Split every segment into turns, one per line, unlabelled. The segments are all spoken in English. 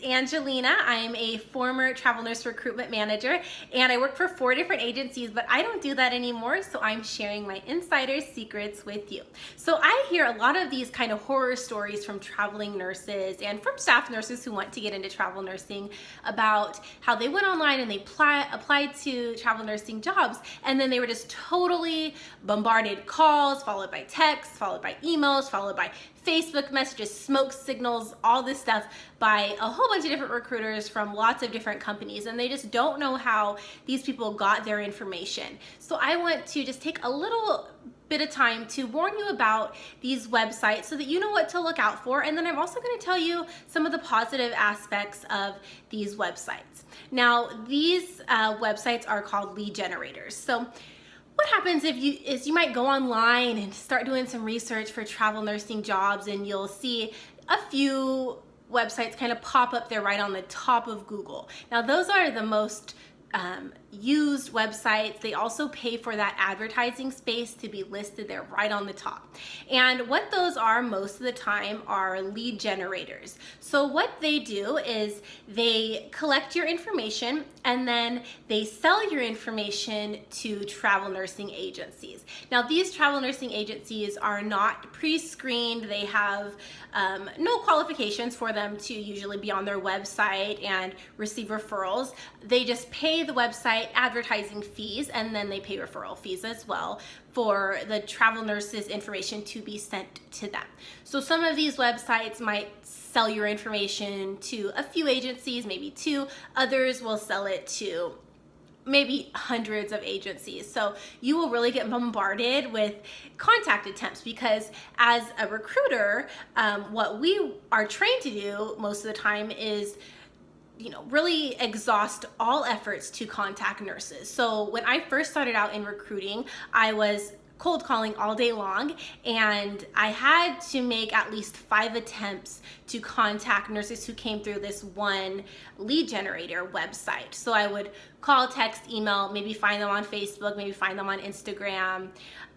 Angelina. I'm a former travel nurse recruitment manager, and I work for 4 different agencies, but I don't do that anymore, so I'm sharing my insider secrets with you. So I hear a lot of these kind of horror stories from traveling nurses and from staff nurses who want to get into travel nursing about how they went online and they applied to travel nursing jobs, and then they were just totally bombarded calls, followed by texts, followed by emails, followed by Facebook messages, smoke signals, all this stuff by a whole bunch of different recruiters from lots of different companies, and they just don't know how these people got their information. So I want to just take a little bit of time to warn you about these websites so that you know what to look out for, and then I'm also going to tell you some of the positive aspects of these websites. Now, these websites are called lead generators. So what happens is you might go online and start doing some research for travel nursing jobs, and you'll see a few websites kind of pop up there right on the top of Google. Now, those are the most used websites. They also pay for that advertising space to be listed there right on the top. And what those are most of the time are lead generators. So what they do is they collect your information and then they sell your information to travel nursing agencies. Now, these travel nursing agencies are not pre-screened. They have no qualifications for them to usually be on their website and receive referrals. They just pay the website advertising fees, and then they pay referral fees as well for the travel nurses' information to be sent to them. So some of these websites might sell your information to a few agencies, maybe 2. Others will sell it to maybe hundreds of agencies. So you will really get bombarded with contact attempts, because as a recruiter, what we are trained to do most of the time is really exhaust all efforts to contact nurses. So when I first started out in recruiting, I was cold calling all day long, and I had to make at least 5 attempts to contact nurses who came through this one lead generator website. So I would call, text, email, maybe find them on Facebook, maybe find them on Instagram,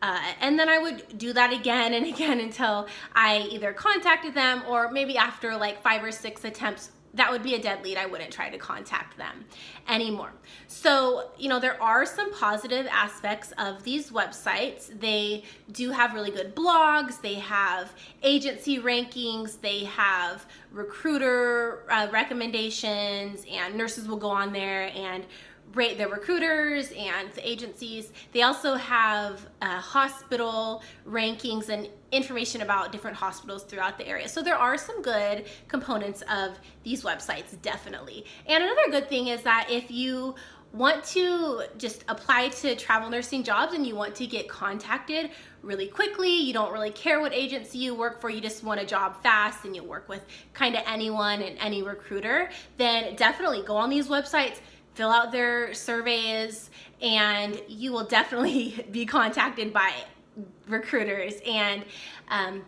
and then I would do that again and again until I either contacted them, or maybe after like 5 or 6 attempts, that would be a dead lead. I wouldn't try to contact them anymore. So, there are some positive aspects of these websites. They do have really good blogs. They have agency rankings. They have recruiter recommendations, and nurses will go on there and rate their recruiters and the agencies. They also have hospital rankings and information about different hospitals throughout the area. So there are some good components of these websites, definitely. And another good thing is that if you want to just apply to travel nursing jobs and you want to get contacted really quickly, you don't really care what agency you work for, you just want a job fast and you work with kind of anyone and any recruiter, then definitely go on these websites, fill out their surveys, and you will definitely be contacted by recruiters, and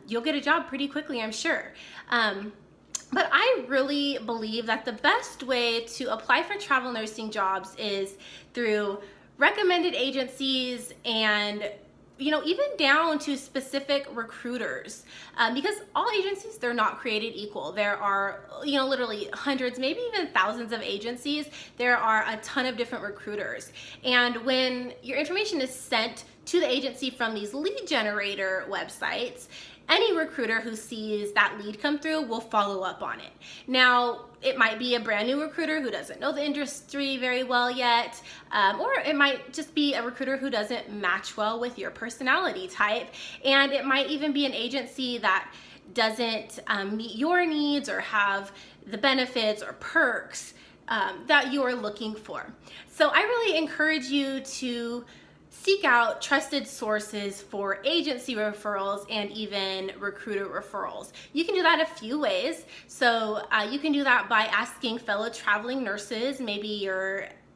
you'll get a job pretty quickly, I'm sure. But I really believe that the best way to apply for travel nursing jobs is through recommended agencies, and even down to specific recruiters, because all agencies, they're not created equal. There are, literally hundreds, maybe even thousands of agencies. There are a ton of different recruiters. And when your information is sent to the agency from these lead generator websites, any recruiter who sees that lead come through will follow up on it. Now, it might be a brand new recruiter who doesn't know the industry very well yet, or it might just be a recruiter who doesn't match well with your personality type, and it might even be an agency that doesn't meet your needs or have the benefits or perks that you're looking for. So I really encourage you to seek out trusted sources for agency referrals and even recruiter referrals. You can do that a few ways. So you can do that by asking fellow traveling nurses. Maybe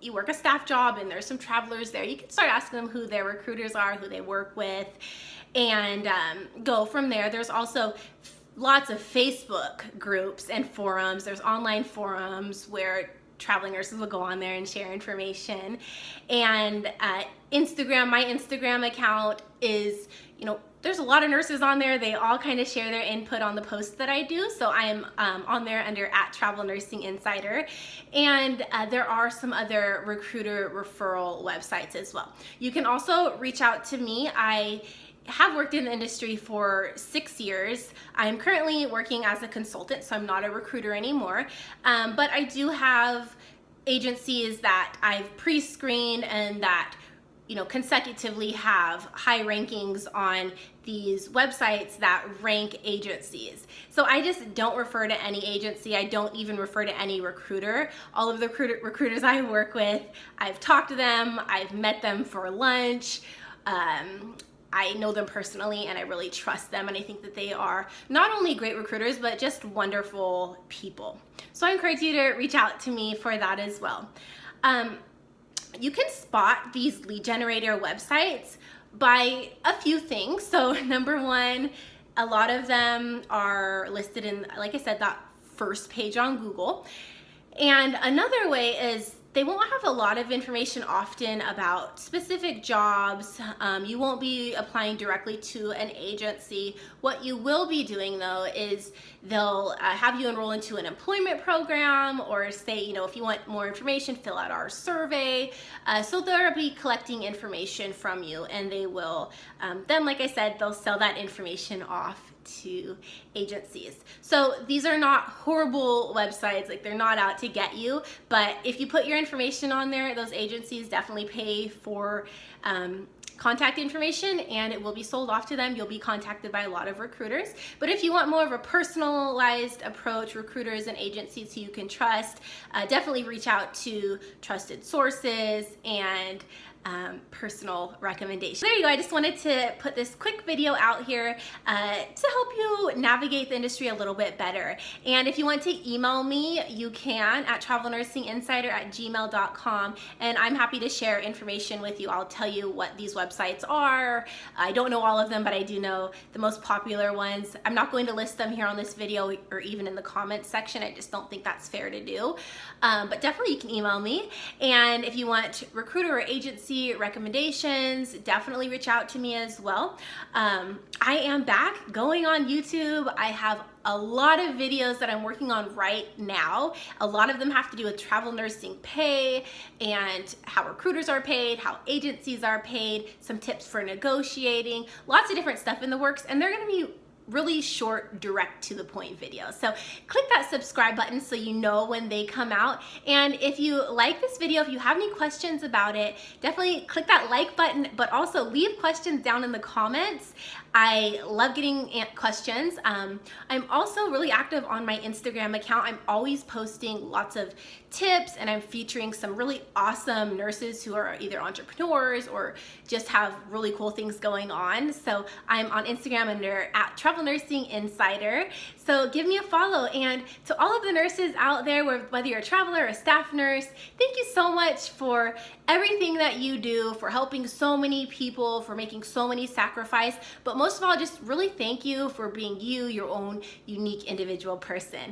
you work a staff job and there's some travelers there. You can start asking them who their recruiters are, who they work with, and go from there. There's also lots of Facebook groups and forums. There's online forums where traveling nurses will go on there and share information. And Instagram, my Instagram account is, there's a lot of nurses on there. They all kind of share their input on the posts that I do. So I'm on there under @TravelNursingInsider. And there are some other recruiter referral websites as well. You can also reach out to me. I have worked in the industry for 6 years. I'm currently working as a consultant, so I'm not a recruiter anymore. But I do have agencies that I've pre-screened and that consecutively have high rankings on these websites that rank agencies. So I just don't refer to any agency. I don't even refer to any recruiter. All of the recruiters I work with, I've talked to them, I've met them for lunch. I know them personally and I really trust them, and I think that they are not only great recruiters but just wonderful people. So I encourage you to reach out to me for that as well. You can spot these lead generator websites by a few things. So number one, a lot of them are listed in, like I said, that first page on Google. And another way is they won't have a lot of information often about specific jobs. You won't be applying directly to an agency. What you will be doing though is they'll have you enroll into an employment program, or say, if you want more information, fill out our survey. So they'll be collecting information from you, and they will, then like I said, they'll sell that information off to agencies. So these are not horrible websites, like they're not out to get you, but if you put your information on there, those agencies definitely pay for contact information, and it will be sold off to them. You'll be contacted by a lot of recruiters. But if you want more of a personalized approach, recruiters and agencies who you can trust, definitely reach out to trusted sources and personal recommendations. There you go. I just wanted to put this quick video out here to help you navigate the industry a little bit better. And if you want to email me, you can at travelnursinginsider@gmail.com, and I'm happy to share information with you. I'll tell you what these websites are. I don't know all of them, but I do know the most popular ones. I'm not going to list them here on this video or even in the comments section. I just don't think that's fair to do. But definitely you can email me. And if you want recruiter or agency recommendations, definitely reach out to me as well. I am back going on YouTube. I have a lot of videos that I'm working on right now. A lot of them have to do with travel nursing pay and how recruiters are paid, how agencies are paid, some tips for negotiating, lots of different stuff in the works, and they're gonna be really short, direct to the point videos. So click that subscribe button so you know when they come out. And if you like this video, if you have any questions about it, definitely click that like button, but also leave questions down in the comments. I love getting questions. I'm also really active on my Instagram account. I'm always posting lots of tips, and I'm featuring some really awesome nurses who are either entrepreneurs or just have really cool things going on. So I'm on Instagram under @TravelNursingInsider. So give me a follow. And to all of the nurses out there, whether you're a traveler or a staff nurse, thank you so much for everything that you do, for helping so many people, for making so many sacrifices. But most of all, just really thank you for being you, your own unique individual person.